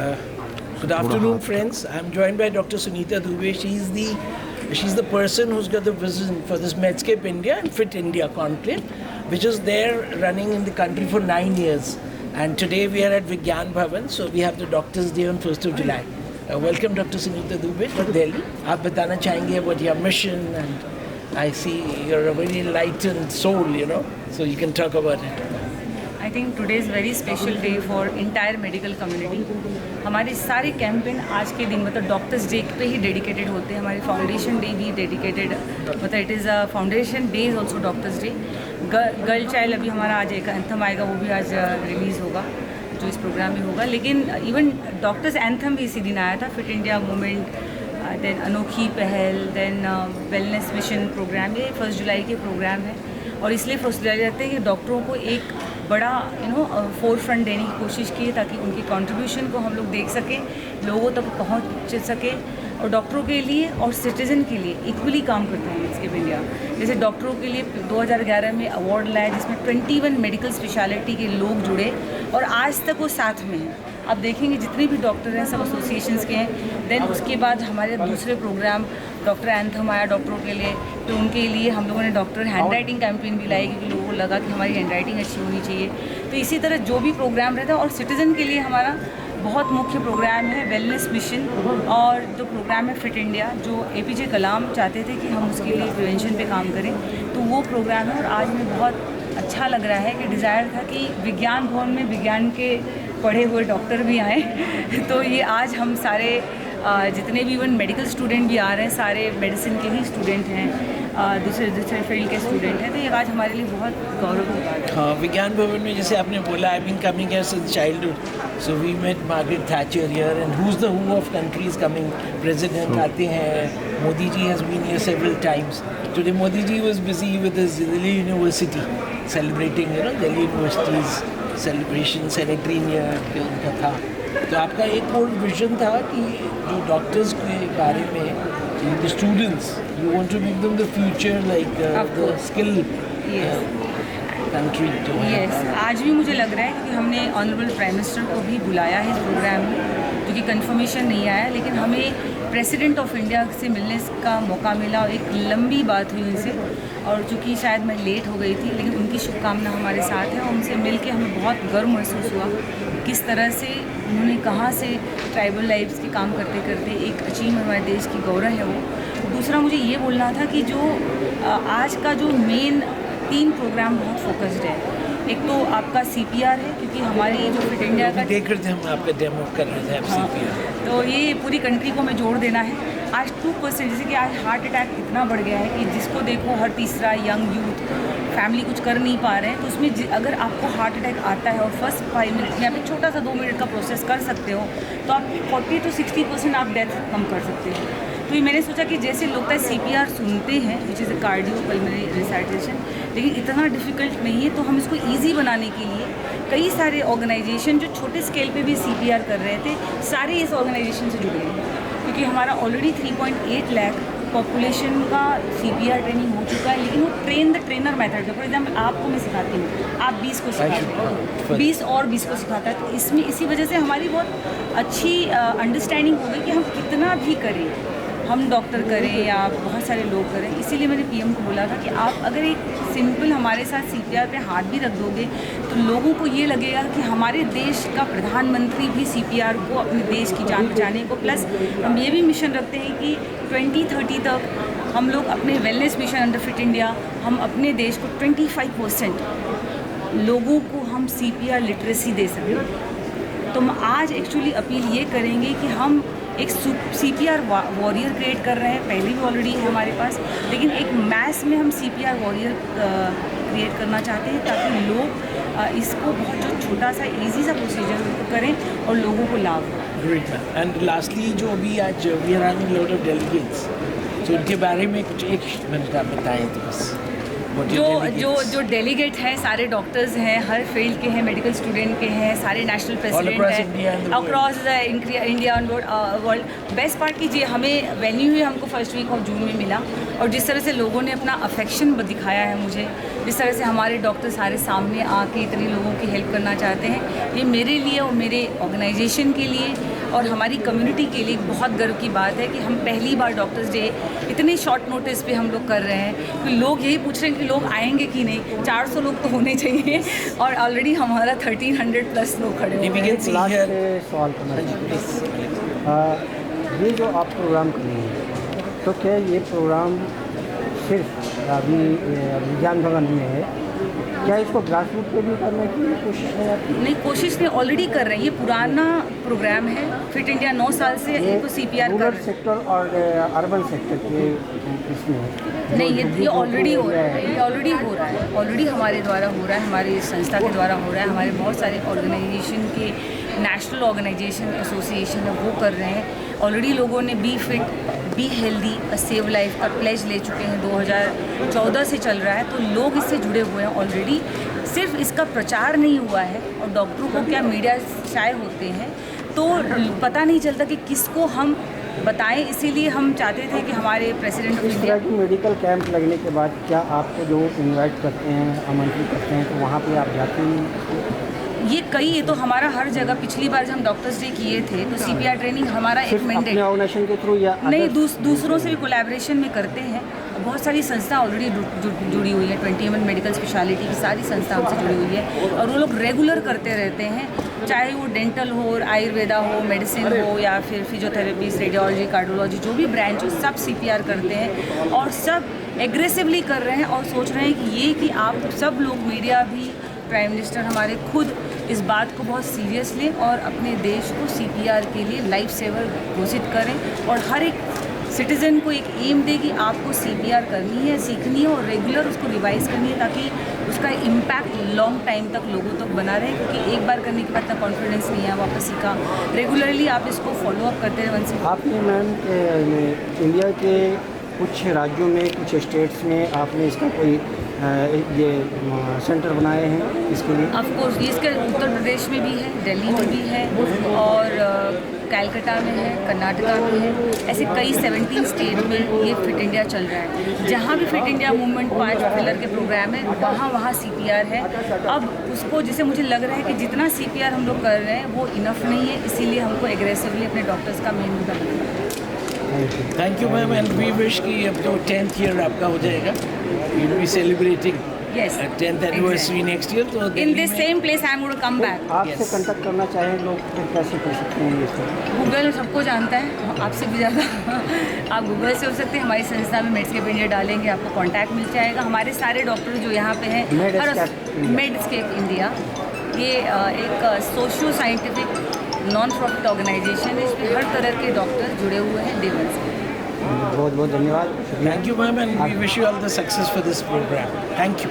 Good afternoon, friends. I'm joined by Dr. Sunita Dubey. She's the person who's got the vision for this Medscape India and Fit India conclave, which is there running in the country for 9 years. And today we are at Vigyan Bhavan, so we have the Doctors' Day on 1st of July. Welcome, Dr. Sunita Dubey to Delhi. आप बताना चाहेंगे about your mission, and I see you're a very enlightened soul, so you can talk about it. I think today is very special day for entire medical community. हमारे सारे campaign आज के दिन मतलब doctors day पे ही dedicated होते हैं. हमारी फाउंडेशन डे भी डेडिकेटेड मतलब it is a foundation day is also doctors day. Girl child अभी हमारा आज एक एंथम आएगा, वो भी आज रिलीज़ होगा जो इस प्रोग्राम में होगा. लेकिन इवन डॉक्टर्स एंथम भी इसी दिन आया था. फिट इंडिया मूवमेंट, देन अनोखी पहल, देन वेलनेस मिशन प्रोग्राम, ये 1 जुलाई के प्रोग्राम है. और इसलिए 1 जुलाई रहते हैं कि डॉक्टरों को एक बड़ा फोर फ्रंट देने की कोशिश की है ताकि उनकी कंट्रीब्यूशन को हम लोग देख सकें, लोगों तक पहुंच सके. और डॉक्टरों के लिए और सिटीज़न के लिए इक्वली काम करते हैं मेडस्केप इंडिया. जैसे डॉक्टरों के लिए 2011 में अवार्ड लाया जिसमें 21 मेडिकल स्पेशलिटी के लोग जुड़े और आज तक वो साथ में हैं. आप देखेंगे जितने भी डॉक्टर हैं सब एसोसिएशंस के हैं. देन उसके बाद हमारे दूसरे प्रोग्राम डॉक्टर एंथम आया डॉक्टरों के लिए, तो उनके लिए हम लोगों ने डॉक्टर हैंड राइटिंग कैंपेन भी लाई क्योंकि लोगों को लगा कि हमारी हैंड राइटिंग अच्छी होनी चाहिए. तो इसी तरह जो भी प्रोग्राम रहता है और सिटीज़न के लिए हमारा बहुत मुख्य प्रोग्राम है वेलनेस मिशन, और जो प्रोग्राम है फिट इंडिया जो APJ कलाम चाहते थे कि हम उसके लिए प्रिवेंशन पे काम करें, तो वो प्रोग्राम है. और आज हमें बहुत अच्छा लग रहा है कि डिज़ायर था कि विज्ञान भवन में विज्ञान के पढ़े हुए डॉक्टर भी आए. तो ये आज हम सारे जितने भी इवन मेडिकल स्टूडेंट भी आ रहे हैं सारे मेडिसिन के ही स्टूडेंट हैं, दूसरे फील्ड के स्टूडेंट हैं. तो ये आज हमारे लिए बहुत गौरव की बात है. हाँ, विज्ञान भवन में जैसे आपने बोला, I been coming here since childhood. So we met Margaret Thatcher here and who is the who of countries coming. President आते हैं, Modi ji has been here several times. Today Modi ji was busy with his Delhi university celebrating Delhi university's celebration centenary year उनका था. तो आपका एक और vision था कि जो डॉक्टर्स के बारे में the students you want to make them the future like the skill country जो है. यस, आज भी मुझे लग रहा है कि हमने ऑनरेबल प्राइम मिनिस्टर को भी बुलाया है इस प्रोग्राम में, क्योंकि कंफर्मेशन नहीं आया लेकिन हमें प्रेसिडेंट ऑफ इंडिया से मिलने का मौका मिला. एक लंबी बात हुई उनसे, और चूँकि शायद मैं लेट हो गई थी लेकिन उनकी शुभकामना हमारे साथ है. और उनसे मिल के हमें बहुत गर्व महसूस हुआ किस तरह से उन्होंने कहाँ से ट्राइबल लाइफ्स के काम करते करते एक अचीवमेंट हमारे देश की गौरव है वो. दूसरा मुझे ये बोलना था कि जो आज का जो मेन 3 प्रोग्राम बहुत फोकस्ड है. एक तो आपका CPR है क्योंकि हमारी जो फिट इंडिया का देख रहे थे हम आपका डेमो कर रहे थे आप CPR. तो ये पूरी कंट्री को हमें जोड़ देना है. आज 2% जैसे कि आज हार्ट अटैक इतना बढ़ गया है कि जिसको देखो हर तीसरा यंग यूथ फैमिली कुछ कर नहीं पा रहे हैं. तो उसमें अगर आपको हार्ट अटैक आता है और फर्स्ट 5 मिनट में आप एक छोटा सा 2 मिनट का प्रोसेस कर सकते हो तो आप 40 to 60% आप डेथ कम कर सकते हो. तो ये मैंने सोचा कि जैसे लोग तो CPR सुनते हैं which is a cardiopulmonary recitation, लेकिन इतना डिफ़िकल्ट नहीं है. तो हम इसको ईजी बनाने के लिए कई सारे ऑर्गेनाइजेशन जो छोटे स्केल पे भी CPR कर रहे थे सारे इस ऑर्गेनाइजेशन से जुड़े हैं, क्योंकि हमारा ऑलरेडी 3.8 लाख पॉपुलेशन का CPR ट्रेनिंग हो चुका है. लेकिन वो ट्रेन द ट्रेनर मेथड है. फॉर एग्जाम्पल आपको मैं सिखाती हूँ, आप 20 को सिखाते हो, 20 और 20 को सिखाता है. तो इसमें इसी वजह से हमारी बहुत अच्छी अंडरस्टैंडिंग हो गई कि हम कितना भी करें, हम डॉक्टर करें या बहुत सारे लोग करें. इसीलिए मैंने PM को बोला था कि आप अगर एक सिंपल हमारे साथ CPR पे हाथ भी रख दोगे तो लोगों को ये लगेगा कि हमारे देश का प्रधानमंत्री भी CPR को अपने देश की जान बचाने को, प्लस हम ये भी मिशन रखते हैं कि 2030 तक हम लोग अपने wellness mission under fit India हम अपने देश को 25% लोगों को हम CPR लिटरेसी दे सकें. तो हम आज एक्चुअली अपील ये करेंगे कि हम एक CPR वॉरियर क्रिएट कर रहे हैं. पहले भी ऑलरेडी है हमारे पास, लेकिन एक मैस में हम CPR वॉरियर क्रिएट करना चाहते हैं ताकि लोग इसको बहुत जो छोटा सा इजी सा प्रोसीजर करें और लोगों को लाभ हो. ग्रेट. एंड लास्टली जो अभी आज we are having lot of delegates, तो उनके बारे में कुछ 1 मिनट आप बताएं तो बस. जो डेलीगेट हैं सारे डॉक्टर्स हैं, हर फील्ड के हैं, मेडिकल स्टूडेंट के हैं, सारे नेशनल प्रेसिडेंट हैं across India on world. Best part कीजिए हमें वेन्यू ही हमको फर्स्ट वीक ऑफ जून में मिला, और जिस तरह से लोगों ने अपना अफेक्शन दिखाया है मुझे, जिस तरह से हमारे डॉक्टर सारे सामने आके इतने लोगों की हेल्प करना चाहते हैं, ये मेरे लिए और मेरे ऑर्गेनाइजेशन के लिए और हमारी कम्युनिटी के लिए बहुत गर्व की बात है कि हम पहली बार डॉक्टर्स डे इतने शॉर्ट नोटिस पे हम लोग कर रहे हैं कि लोग यही पूछ रहे हैं कि लोग आएंगे कि नहीं। 400 लोग तो होने चाहिए और ऑलरेडी हमारा 1300 प्लस लोग खड़े हुए हैं। लास्ट सवाल करना ये जो आप प्रोग्राम कर रहे हैं, तो क्या ये प्रोग्राम सिर्फ अभी विज्ञान भवन में है, क्या इसको ग्रास रूट पे भी करने की कोशिश है आपकी? नहीं, कोशिश नहीं, ऑलरेडी कर रहे हैं। ये पुराना प्रोग्राम है। फिट इंडिया 9 साल से इनको CPR कर रूरल सेक्टर और अर्बन सेक्टर के इसमें नहीं, ये ऑलरेडी हो रहा है। ये ऑलरेडी हो रहा है, ऑलरेडी हमारे द्वारा हो रहा है, हमारी संस्था के द्वारा हो रहा है। हमारे बहुत सारे ऑर्गेनाइजेशन के नेशनल ऑर्गेनाइजेशन एसोसिएशन है वो कर रहे हैं। ऑलरेडी लोगों ने be fit be healthy save life का प्लेज ले चुके हैं। 2014 से चल रहा है, तो लोग इससे जुड़े हुए हैं ऑलरेडी। सिर्फ इसका प्रचार नहीं हुआ है और डॉक्टरों को क्या मीडिया शाये होते हैं तो पता नहीं चलता कि किसको हम बताएं। इसीलिए हम चाहते थे कि हमारे president of India medical camp लगने के बाद क्या आपको जो इनवाइट करते हैं, आमंत्रित करते हैं, तो वहाँ पे आप जाते हैं? ये तो हमारा हर जगह, पिछली बार जब हम डॉक्टर्स डे किए थे तो CPR ट्रेनिंग हमारा एक मैंडेट ऑर्गेनाइजेशन के थ्रू या नहीं, दूसरों से भी कोलैबोरेशन में करते हैं। बहुत सारी संस्था ऑलरेडी जुड़ी हुई है। 20 mm मेडिकल स्पेशलिटी की सारी संस्था हमसे जुड़ी हुई है और वो लोग रेगुलर करते रहते हैं, चाहे वो डेंटल हो, आयुर्वेदा हो, मेडिसिन हो या फिर फिजियोथेरेपी, रेडियोलॉजी, कार्डियोलॉजी, जो भी ब्रांच हो सब CPR करते हैं और सब एग्रेसिवली कर रहे हैं और सोच रहे हैं कि आप सब लोग, मीडिया भी, प्राइम मिनिस्टर हमारे खुद इस बात को बहुत सीरियस लें और अपने देश को CPR के लिए लाइफ सेवर घोषित करें और हर एक सिटीज़न को एक एम दे कि आपको CPR करनी है, सीखनी है और रेगुलर उसको रिवाइज करनी है ताकि उसका इम्पैक्ट लॉन्ग टाइम तक लोगों तक बना रहे। क्योंकि एक बार करने के बाद इतना कॉन्फिडेंस नहीं है, वापस सीखा। रेगुलरली आप इसको फॉलो अप करते रहे। वंस आपने मैम इंडिया के कुछ राज्यों में, कुछ स्टेट्स में आपने इसका कोई ये सेंटर बनाए हैं इसके लिए? ऑफ कोर्स इसके उत्तर प्रदेश में भी है, दिल्ली में भी है और कलकत्ता में है, कर्नाटका में है। ऐसे कई 17 स्टेट में ये फिट इंडिया चल रहा है। जहाँ भी फिट इंडिया मूवमेंट 5 पिलर के प्रोग्राम है वहाँ CPR है। अब उसको जैसे मुझे लग रहा है कि जितना CPR हम लोग कर रहे हैं वो इनफ नहीं है, इसीलिए हमको एग्रेसिवली अपने डॉक्टर्स का मेन मुद्दा बनाना है। Thank you ma'am and we wish कि अब तो 10th ईयर आपका हो जाएगा। We will be celebrating Yes, 10th anniversary next year. तो in this same place I am going to come back. आपसे कांटेक्ट करना चाहें लोग तो कैसे कर सकते हैं? ये गूगल सबको जानता है, आपसे भी ज़्यादा। आप गूगल से हो सकते हैं, हमारी संस्था में मेड्सकेप इंडिया डालेंगे, आपको कांटेक्ट मिल जाएगा। हमारे सारे डॉक्टर जो यहाँ पे हैं, मेड्सकेप इंडिया ये एक socio scientific non profit organisation है। इसमें हर तरह के डॉक्टर जुड़े हुए हैं डे 1 से। बहुत बहुत धन्यवाद। Thank you ma'am and we wish you all the success for this programme. Thank you.